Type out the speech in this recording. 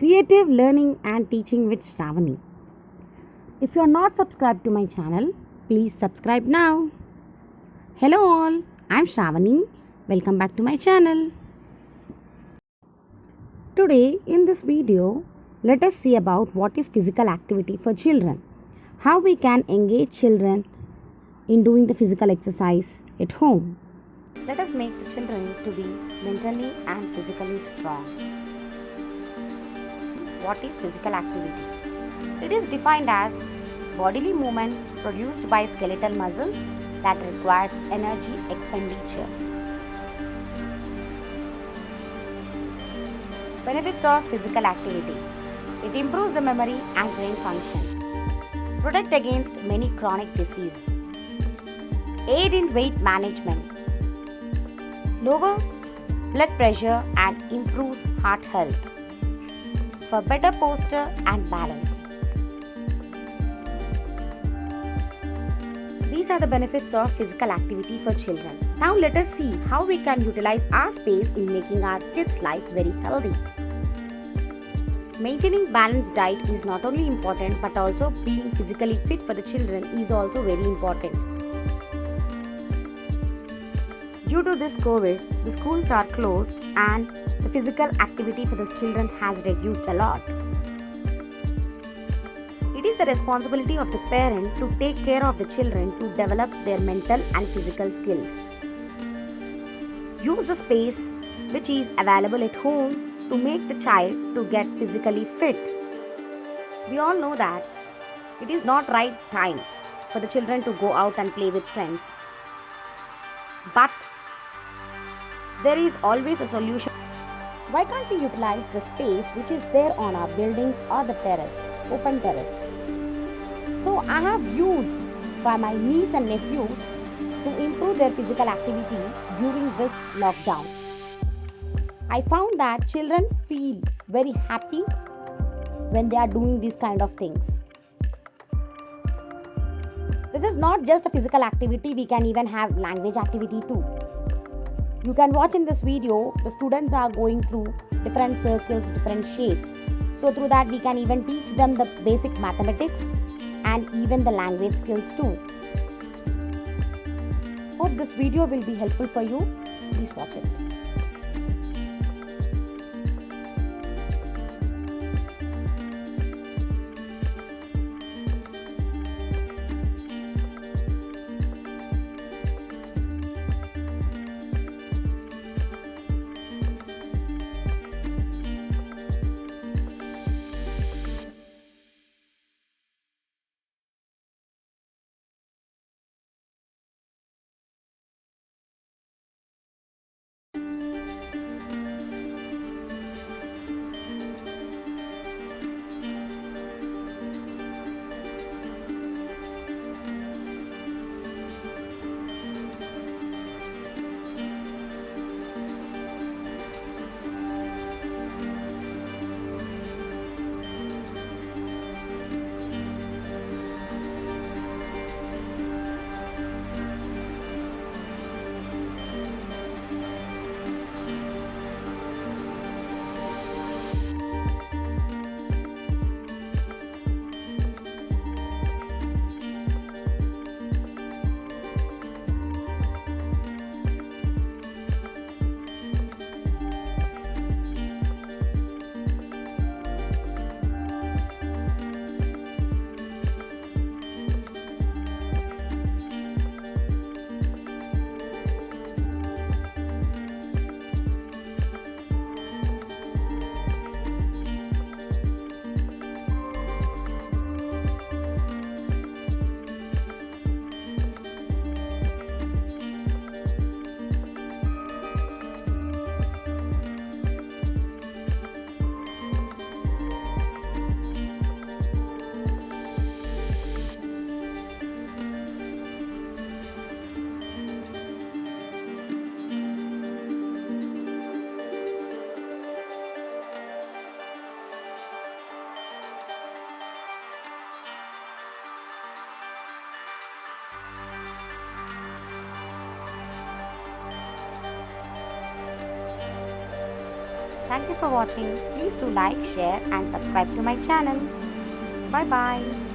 Creative Learning and Teaching with Shravani. If you are not subscribed to my channel, please subscribe now. Hello all, I'm Shravani. Welcome back to my channel. Today in this video, let us see about what is physical activity for children. How we can engage children in doing the physical exercise at home. Let us make the children to be mentally and physically strong. What is physical activity? It is defined as bodily movement produced by skeletal muscles that requires energy expenditure. Benefits of physical activity. It improves the memory and brain function. Protect against many chronic diseases. Aid in weight management. Lower blood pressure and improves heart health. For better posture and balance. These are the benefits of physical activity for children. Now let us see how we can utilize our space in making our kids' life very healthy. Maintaining balanced diet is not only important but also being physically fit for the children is also very important. Due to this COVID, the schools are closed and the physical activity for the children has reduced a lot. It is the responsibility of the parent to take care of the children to develop their mental and physical skills. Use the space which is available at home to make the child to get physically fit. We all know that it is not right time for the children to go out and play with friends. But there is always a solution. Why can't we utilize the space which is there on our buildings or the terrace, open terrace? So I have used for my niece and nephews to improve their physical activity during this lockdown. I found that children feel very happy when they are doing these kind of things. This is not just a physical activity, we can even have language activity too. You can watch in this video, the students are going through different circles, different shapes. So through that we can even teach them the basic mathematics and even the language skills too. Hope this video will be helpful for you. Please watch it. Thank you for watching. Please do like, share and subscribe to my channel. Bye bye.